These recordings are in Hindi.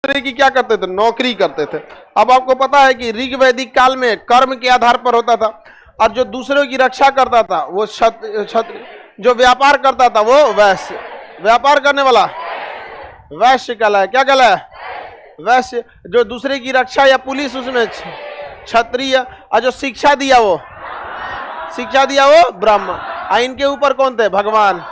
दूसरे की क्या करते थे, नौकरी करते थे। अब आपको पता है कि ऋग वैदिक काल में कर्म के आधार पर होता था, और जो दूसरों की रक्षा करता था वो क्षत्रिय, जो व्यापार करता था वो वैश्य, व्यापार करने वाला वैश्य कहलाया। क्या कहलाया? वैश्य। जो दूसरे की रक्षा या पुलिस उसमें क्षत्रिय, और जो शिक्षा दिया वो ब्राह्मण। और इनके ऊपर कौन थे? भगवान।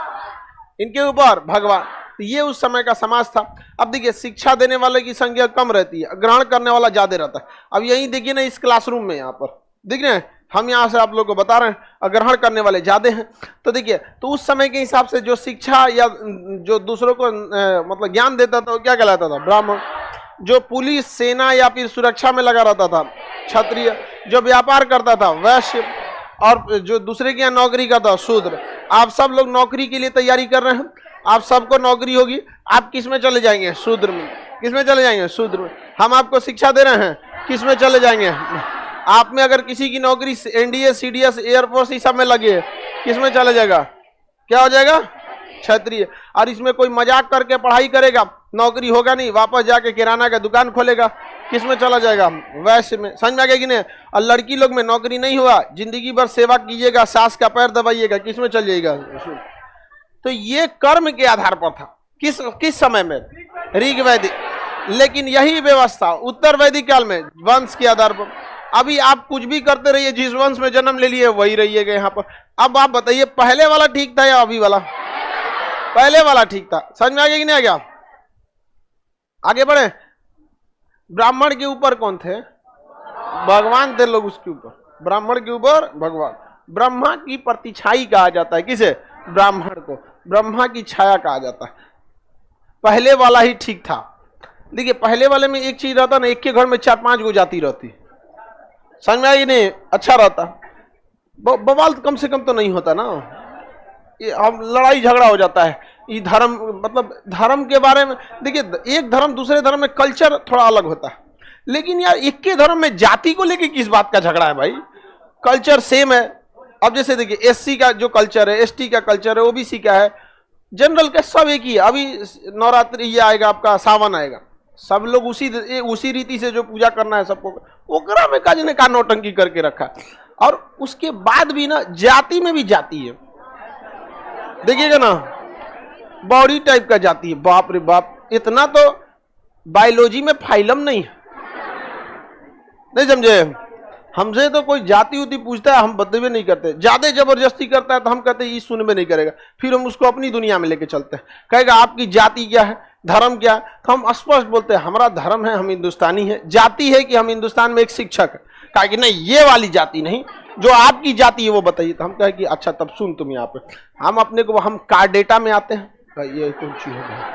इनके ऊपर भगवान। तो ये उस समय का समाज था। अब देखिए शिक्षा देने वाले की संख्या कम रहती है, ग्रहण करने वाला ज्यादा रहता है। अब यही देखिए ना इस क्लासरूम में, यहाँ पर देख रहे हैं हम, यहाँ से आप लोग को बता रहे हैं, ग्रहण करने वाले ज्यादा हैं। तो देखिए, तो उस समय के हिसाब से जो शिक्षा या जो दूसरों को मतलब ज्ञान देता था वो क्या कहलाता था? ब्राह्मण। जो पुलिस, सेना या फिर सुरक्षा में लगा रहता था क्षत्रिय। जो व्यापार करता था वैश्य। और जो दूसरे के यहाँ नौकरी करता था शूद्र। आप सब लोग नौकरी के लिए तैयारी कर रहे हैं, आप सबको नौकरी होगी, आप किस में चले जाएंगे? शूद्र में। किस में चले जाएंगे? शूद्र में। हम आपको शिक्षा दे रहे हैं, किस में चले जाएंगे? आप में अगर किसी की नौकरी एनडीए, सीडीएस, एयरफोर्स इस सब में लगी है, किस में चले जाएगा? क्या हो जाएगा? क्षत्रिय। और इसमें कोई मजाक करके पढ़ाई करेगा, नौकरी होगा नहीं, वापस जाके किराना का दुकान खोलेगा, किस में चला जाएगा? वैश्य में। समझ में आ गया कि नहीं? और लड़की लोग में नौकरी नहीं हुआ, जिंदगी भर सेवा कीजिएगा, सास का पैर दबाइएगा, किस में चल जाएगा? तो ये कर्म के आधार पर था। किस समय में? ऋग वैदिक। लेकिन यही व्यवस्था उत्तर वैदिक काल में वंश के आधार पर। अभी आप कुछ भी करते रहिए, जिस वंश में जन्म ले लिए वही रहिएगा यहाँ पर। अब आप बताइए पहले वाला ठीक था या अभी वाला? पहले वाला ठीक था। समझ में आ गया कि नहीं आ गया? आगे बढ़े। ब्राह्मण के ऊपर कौन थे? भगवान थे लोग उसके ऊपर। ब्राह्मण के ऊपर भगवान। ब्रह्मा की प्रतिछाई कहा जाता है। किसे? ब्राह्मण को ब्रह्मा की छाया कहा जाता है। पहले वाला ही ठीक था। देखिए पहले वाले में एक चीज रहता ना, एक के घर में 4-5 गो जाति रहती। समझ में आई नहीं? अच्छा रहता, बवाल कम से कम तो नहीं होता ना। हम लड़ाई झगड़ा हो जाता है ये धर्म, मतलब धर्म के बारे में। देखिए एक धर्म दूसरे धर्म में कल्चर थोड़ा अलग होता है, लेकिन यार एक के धर्म में जाति को लेके किस बात का झगड़ा है भाई? कल्चर सेम है। अब जैसे देखिए एससी का जो कल्चर है, एसटी का कल्चर है, ओबीसी का है, जनरल का, सब एक ही है। अभी नवरात्रि ये आएगा, आपका सावन आएगा, सब लोग उसी रीति से जो पूजा करना है सबको, ओकरा में काज ने का नौटंकी करके रखा। और उसके बाद भी ना जाति में भी जाति है, देखिएगा ना, बॉडी टाइप का जाति है। बाप रे बाप, इतना तो बायोलॉजी में फाइलम नहीं है। नहीं समझे? हमसे तो कोई जाति उति पूछता है हम बदलवे नहीं करते, ज्यादा जबरदस्ती करता है तो हम कहते हैं ये सुनवे नहीं करेगा, फिर हम उसको अपनी दुनिया में लेके चलते हैं। कहेगा आपकी जाति क्या है, धर्म क्या है, तो हम स्पष्ट बोलते हैं हमारा धर्म है, हम हिंदुस्तानी है। जाति है कि हम हिंदुस्तान में एक शिक्षक है। कहा कि नहीं ये वाली जाति नहीं, जो आपकी जाति है वो बताइए। तो हम कहे कि अच्छा तब सुन तुम यहाँ पे, हम अपने को, हम कार्डेटा में आते हैं। ये कौन चीज है?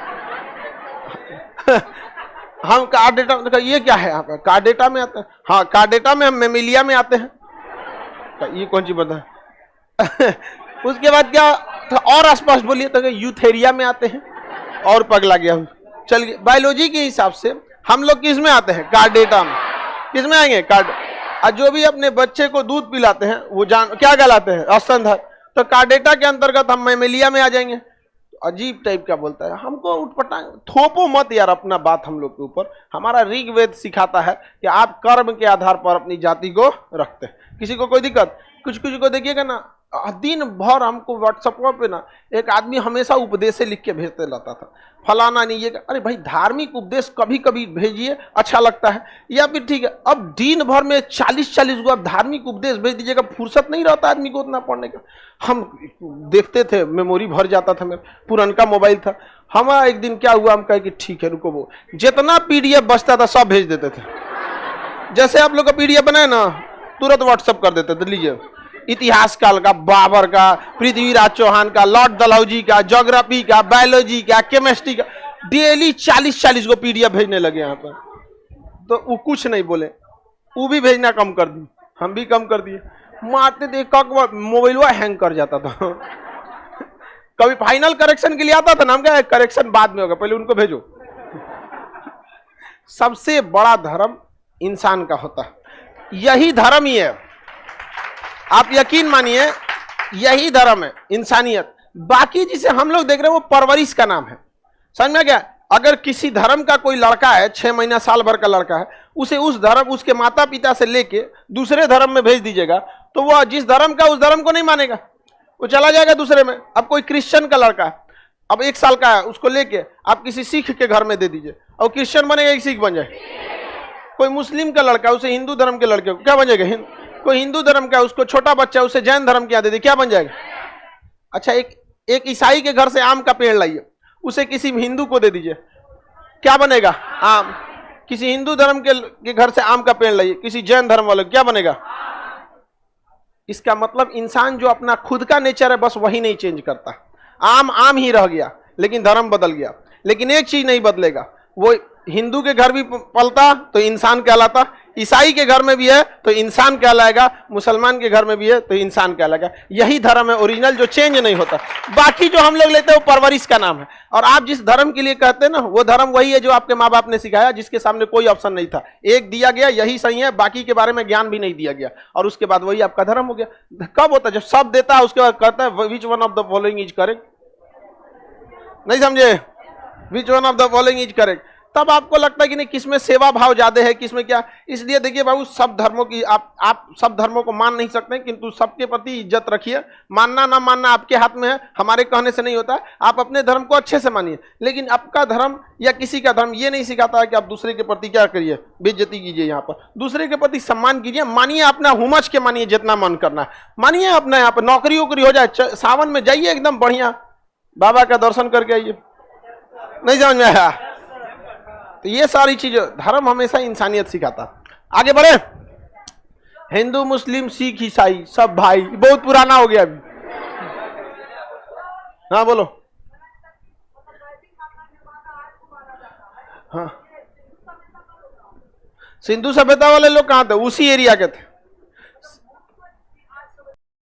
हम कार्डेटा, ये क्या है? आप कार्डेटा में आते हैं? हाँ कार्डेटा में। हम मेमिलिया में आते हैं। ये कौन सी बता? उसके बाद क्या और स्पष्ट बोलिए तो यूथेरिया में आते हैं। और पगला गया चल गया। बायोलॉजी के हिसाब से हम लोग किस में आते हैं? कार्डेटा में। किस में आएंगे? कार्ड। और जो भी अपने बच्चे को दूध पिलाते हैं वो क्या कहलाते हैं? स्तनधारी। तो कार्डेटा के अंतर्गत हम मेमिलिया में आ जाएंगे। अजीब टाइप का बोलता है, हमको उठपटा थोपो मत यार अपना बात हम लोग के ऊपर। हमारा ऋग्वेद सिखाता है कि आप कर्म के आधार पर अपनी जाति को रखते हैं। किसी को कोई दिक्कत? कुछ को देखिएगा ना, दिन भर हमको व्हाट्सएप पे ना एक आदमी हमेशा उपदेश लिख के भेजते रहता था, फलाना नहीं ये। अरे भाई धार्मिक उपदेश कभी कभी भेजिए, अच्छा लगता है, या फिर ठीक है। अब दिन भर में 40 गो धार्मिक उपदेश भेज दीजिएगा, फुर्सत नहीं रहता आदमी को उतना पढ़ने का। हम देखते थे, मेमोरी भर जाता था। मेरा पुराना मोबाइल था, हमारा एक दिन क्या हुआ, हम कहे कि ठीक है रुको, वो जितना पीडीएफ बचता था सब भेज देते थे। जैसे आप लोग का पीडीएफ बनाए ना तुरंत व्हाट्सएप कर देते थे, लीजिए इतिहास काल का, बाबर का, पृथ्वीराज चौहान का, लॉर्ड डलहौजी का, ज्योग्राफी का, बायोलॉजी का, केमिस्ट्री का, डेली 40 गो पीडीएफ भेजने लगे यहाँ पर। तो वो कुछ नहीं बोले, वो भी भेजना कम कर दी, हम भी कम कर दिए। मारते थे, मोबाइल हैंग कर जाता था। कभी फाइनल करेक्शन के लिए आता था ना, हम क्या करेक्शन बाद में होगा, पहले उनको भेजो। सबसे बड़ा धर्म इंसान का होता है, यही धर्म ही है। आप यकीन मानिए यही धर्म है, इंसानियत। बाकी जिसे हम लोग देख रहे हैं वो परवरिश का नाम है। समझ में क्या? अगर किसी धर्म का कोई लड़का है, 6 महीना साल भर का लड़का है, उसे उस धर्म, उसके माता पिता से लेके दूसरे धर्म में भेज दीजिएगा तो वह जिस धर्म का उस धर्म को नहीं मानेगा, वो चला जाएगा दूसरे में। अब कोई क्रिश्चियन का लड़का है, अब 1 साल का है, उसको लेके आप किसी सिख के घर में दे दीजिए और क्रिश्चियन बनेगा कि सिख बन जाए। कोई मुस्लिम का लड़का, उसे हिंदू धर्म के लड़के को क्या बन जाएगा, कोई हिंदू धर्म का, उसको छोटा बच्चा, उसे जैन धर्म के यहाँ दे दे, क्या बन जाएगा। अच्छा, एक ईसाई के घर से आम का पेड़ लाइए, उसे किसी हिंदू को दे दीजिए, क्या बनेगा, आम। किसी हिंदू धर्म के घर से आम का पेड़ लाइए, किसी जैन धर्म वाले, क्या बनेगा। इसका मतलब इंसान जो अपना खुद का नेचर है बस वही नहीं चेंज करता। आम आम ही रह गया लेकिन धर्म बदल गया। लेकिन एक चीज नहीं बदलेगा, वो हिंदू के घर भी पलता तो इंसान कहलाता, ईसाई के घर में भी है तो इंसान कहलाएगा, मुसलमान के घर में भी है तो इंसान कहलाएगा। यही धर्म है ओरिजिनल, जो चेंज नहीं होता। बाकी जो हम लोग लेते हैं वो परवरिश का नाम है। और आप जिस धर्म के लिए कहते हैं ना, वो धर्म वही है जो आपके माँ बाप ने सिखाया, जिसके सामने कोई ऑप्शन नहीं था, एक दिया गया यही सही है, बाकी के बारे में ज्ञान भी नहीं दिया गया, और उसके बाद वही आपका धर्म हो गया। कब होता है, जब सब देता है उसके बाद कहता है which one of the following is correct. नहीं समझे, which one of the following is correct. तब आपको लगता है कि नहीं किसमें सेवा भाव ज्यादा है, किसमें क्या। इसलिए देखिए बाबू, सब धर्मों की आप सब धर्मों को मान नहीं सकते, किंतु सबके प्रति इज्जत रखिए। मानना ना मानना आपके हाथ में है, हमारे कहने से नहीं होता। आप अपने धर्म को अच्छे से मानिए, लेकिन आपका धर्म या किसी का धर्म ये नहीं सिखाता है कि आप दूसरे के प्रति क्या करिए, बेइज्जती कीजिए। यहाँ पर दूसरे के प्रति सम्मान कीजिए, मानिए अपना हुमच के, मानिए जितना मन करना है मानिए अपना। यहाँ पर नौकरी वोकरी हो जाए, सावन में जाइए एकदम बढ़िया, बाबा का दर्शन करके आइए। नहीं समझ में आया। तो ये सारी चीजें, धर्म हमेशा इंसानियत सिखाता। आगे बढ़े। हिंदू मुस्लिम सिख ईसाई सब भाई, बहुत पुराना हो गया अभी। हाँ बोलो। हाँ, सिंधु सभ्यता वाले लोग कहाँ थे, उसी एरिया के थे।